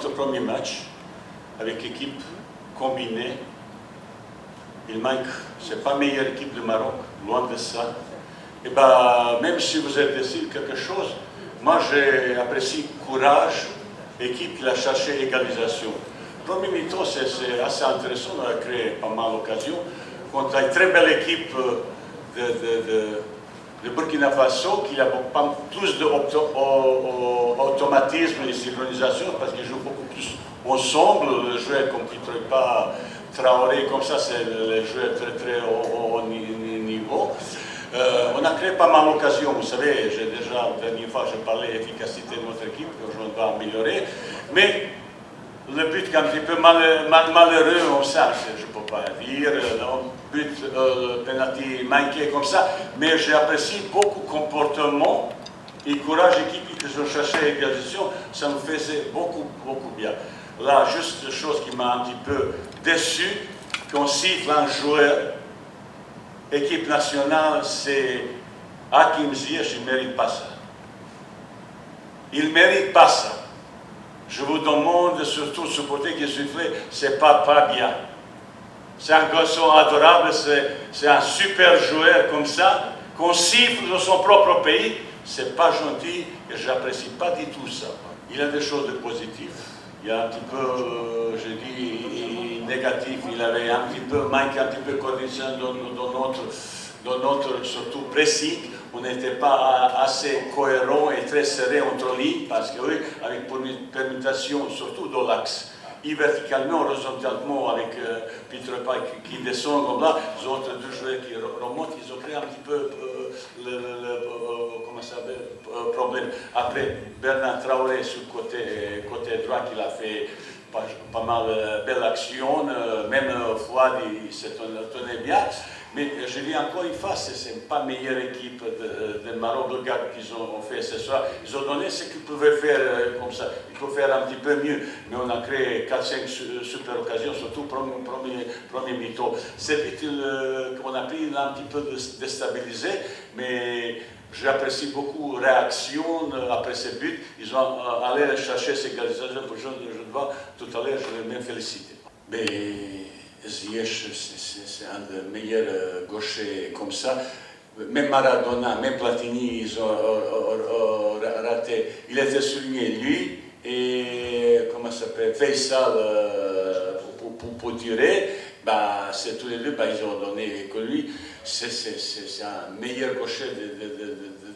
Notre premier match avec équipe combinée, il manque, c'est pas la meilleure équipe du Maroc, loin de ça. Et ben, même si vous êtes ici quelque chose, moi j'ai apprécié courage, équipe qui a cherché égalisation. Premier mi-temps, c'est assez intéressant, on a créé pas mal d'occasions contre une très belle équipe de Burkina Faso, qui a pas plus d'automatisme et de synchronisation, parce qu'ils jouent beaucoup plus ensemble. Le joueur comme qui ne trouve pas Traoré, comme ça, c'est le joueur très haut niveau. On a créé pas mal d'occasions, vous savez, j'ai déjà, la dernière fois, j'ai parlé de l'efficacité de notre équipe, qu'on doit améliorer, mais le but est un petit peu malheureux, on sait, je ne peux pas dire, le but, le penalty manqué comme ça, mais j'ai apprécié beaucoup le comportement et le courage équipe que je cherchais l'égalisation, ça me faisait beaucoup bien. Là, juste une chose qui m'a un petit peu déçu, qu'on siffle un joueur, équipe nationale, c'est Hakim Ziyech, il ne mérite pas ça. Il ne mérite pas ça. Je vous demande, surtout supporter qui siffle, c'est pas bien. C'est un garçon adorable, c'est un super joueur comme ça, qu'on siffle dans son propre pays, c'est pas gentil et je n'apprécie pas du tout ça. Il y a des choses de positives, il y a un petit peu, je dis, négatif, il avait un petit peu manqué un petit peu de coordination dans notre surtout pressing. On n'était pas assez cohérent et très serré entre lignes, parce que oui, avec permutation, surtout dans l'axe, et verticalement, horizontalement, avec Peter Pike qui descend comme là, les autres deux joueurs qui remontent, ils ont créé un petit peu problème. Après, Bernard Traoré sur le côté droit, il a fait pas mal de belles actions, même Fouad, il s'est tenu bien. Mais je dis encore une fois, ce n'est pas la meilleure équipe de Maroc, le gars qu'ils ont fait ce soir. Ils ont donné ce qu'ils pouvaient faire comme ça. Ils peuvent faire un petit peu mieux. Mais on a créé 4-5 super occasions, surtout premier mi-temps. C'est vite qu'on a pris, un petit peu déstabilisé, mais j'apprécie beaucoup la réaction après ce but. Ils ont allé chercher ces égalisations. Je vois tout à l'heure, je vais même féliciter. Mais Ziyech, c'est un des meilleurs gauchers comme ça. Même Maradona, même Platini, ils ont raté. Il était souligné, lui, et comment ça s'appelle, Faisal pour tirer. Bah, c'est tous les deux, bah, ils ont donné que lui. C'est un meilleur gaucher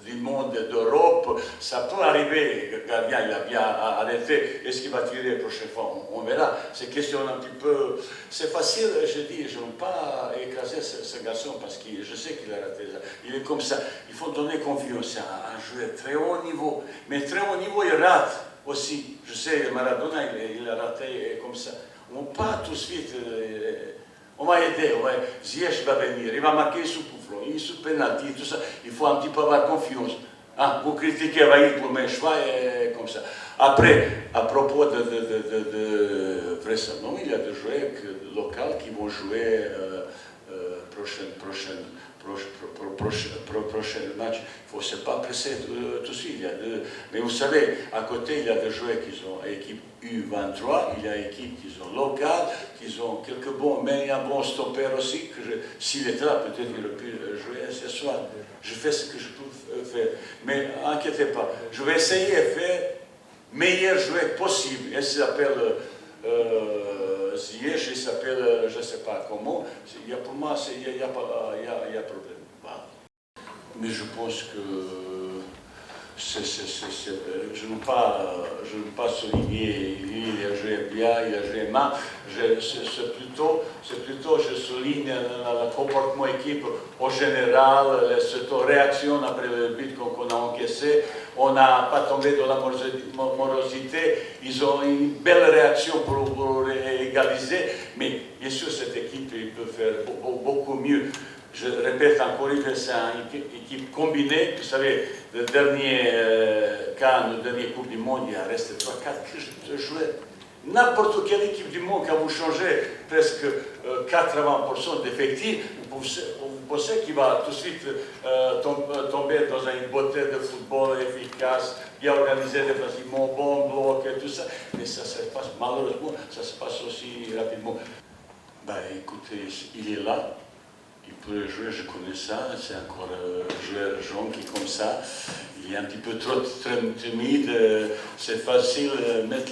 du monde, d'Europe. Ça peut arriver, le gardien il a bien arrêté. Est-ce qu'il va tirer la prochaine fois? On verra. C'est question un petit peu. C'est facile, je dis, je ne veux pas écraser ce garçon parce que je sais qu'il a raté ça. Il est comme ça. Il faut donner confiance à un joueur très haut niveau. Mais très haut niveau, il rate aussi. Je sais, Maradona, il a raté comme ça. On pas tout de suite. On va aider, ouais. Ziyech va venir, il va marquer sous coup franc, sous penalty, tout ça. Il faut un petit peu avoir confiance. Hein? Vous critiquez Vaïd pour mes choix et comme ça. Après, à propos de vraisemblablement, il y a des joueurs locaux qui vont jouer prochain match. Il ne faut pas presser tout de suite. Mais vous savez, à côté, il y a des joueurs qui sont équipe U23, il y a des équipes qui sont locales, qui ont quelques bons, mais il y a un bon stopper aussi, que s'il était là, peut-être il aurait pu jouer ce soir. Je fais ce que je peux faire. Mais inquiétez pas, je vais essayer de faire le meilleur joueur possible. Il s'appelle Ziyech, il s'appelle, je ne sais pas comment. Pour moi, il y a problème. Voilà. Mais je pense que je ne veux pas souligner, il a joué bien, il a joué mal. C'est plutôt, je souligne le comportement équipe au général, cette réaction après le but qu'on a encaissé. On n'a pas tombé dans la morosité. Ils ont une belle réaction pour égaliser, mais bien sûr, cette équipe peut faire beaucoup mieux. Je répète encore une fois, c'est une équipe combinée. Vous savez, le dernier CAN, le dernier Coupe du Monde, il reste 3-4 joueurs. N'importe quelle équipe du monde, quand vous changez presque 80% d'effectifs, vous pensez qu'il va tout de suite tomber dans une beauté de football efficace. efficace, bien organisé, défensivement, bon bloc et tout ça. Mais ça se passe, malheureusement, ça se passe aussi rapidement. Bah écoutez, il est là. Il peut jouer, je connais ça, c'est encore un joueur jeune qui est comme ça. Il est un petit peu trop timide. C'est facile de mettre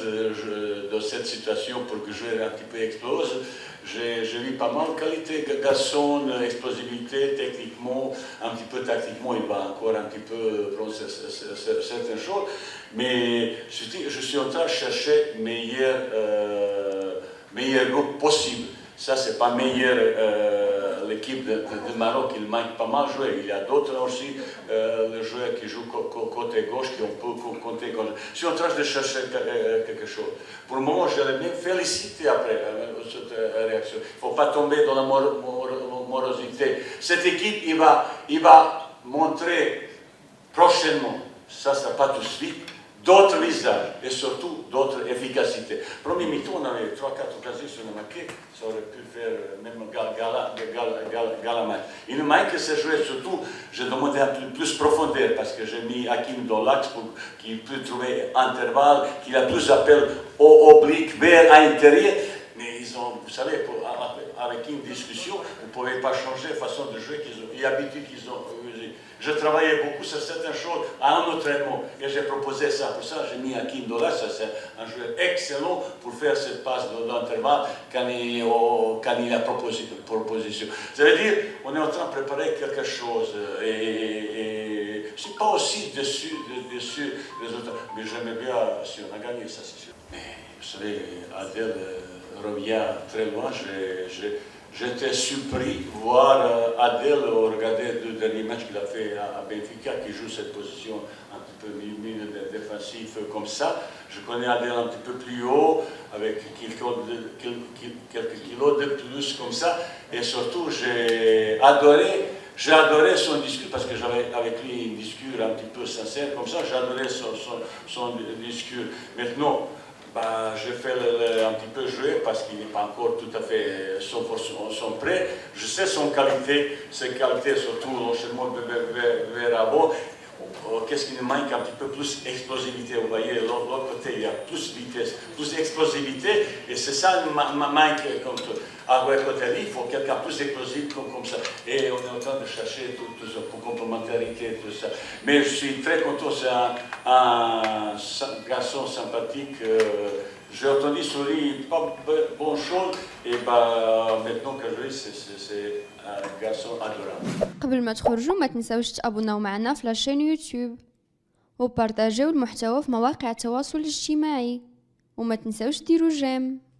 dans cette situation pour que le joueur un petit peu explose. J'ai vu pas mal de qualité, garçon, explosivité, techniquement, un petit peu tactiquement, il va encore un petit peu prendre certaines choses. Mais je suis en train de chercher meilleur groupe possible. Ça, c'est pas meilleur. L'équipe de Maroc, il manque pas mal de joueurs. Il y a d'autres aussi, les joueurs qui jouent côté gauche, qui on peut compter. Je suis en train de chercher quelque chose. Pour le moment, j'aimerais bien féliciter après cette réaction. Il ne faut pas tomber dans la morosité. Cette équipe, il va montrer prochainement, ça ne sera pas tout de suite, d'autres visages et surtout d'autres efficacités. Premier mi-temps, on avait 3-4 occasions sur le marqué, ça aurait pu faire même gala match. Il me manque ce joueur, surtout, j'ai demandé un peu plus profondeur parce que j'ai mis Hakim dans l'axe pour qu'il puisse trouver intervalle, qu'il a plus appel au oblique vers à l'intérieur. Mais ils ont, vous savez, avec une discussion, vous ne pouvez pas changer la façon de jouer et l'habitude qu'ils ont. Je travaillais beaucoup sur certaines choses à un entraînement et j'ai proposé ça. Pour ça, j'ai mis Hakim Dola, ça c'est un joueur excellent pour faire cette passe d'intervalle quand il a proposition. Ça veut dire qu'on est en train de préparer quelque chose et je ne suis pas aussi déçu des résultats. Mais j'aimais bien si on a gagné, ça c'est sûr. Mais vous savez, Adel revient très loin. J'étais surpris de voir Adel regarder le dernier match qu'il a fait à Benfica, qui joue cette position un petit peu milieu défensif comme ça. Je connais Adel un petit peu plus haut, avec quelques kilos de plus comme ça. Et surtout, j'ai adoré son discours, parce que j'avais avec lui un discours un petit peu sincère comme ça. J'ai adoré son discours. Maintenant, je fais un petit peu jouer parce qu'il n'est pas encore tout à fait 100% prêt. Je sais ses qualités, surtout l'enchaînement vers avant. Qu'est-ce qui nous manque? Un petit peu plus d'explosivité. Vous voyez, de l'autre côté, il y a plus de vitesse, plus d'explosivité. Et c'est ça qui manque. À côté, il faut quelqu'un plus explosif comme ça. Et on est en train de chercher tout ça pour complémentarité, tout ça. Mais je suis très content. C'est un garçon sympathique. J'ai entendu sur lui pas bonne chose. Et maintenant que je dis, c'est un garçon adorable. قبل ما تخرجوا ما تنساوش تابوناو معنا في لاشين يوتيوب وبارطاجيو المحتوى في مواقع التواصل الاجتماعي وما تنساوش ديروا جيم.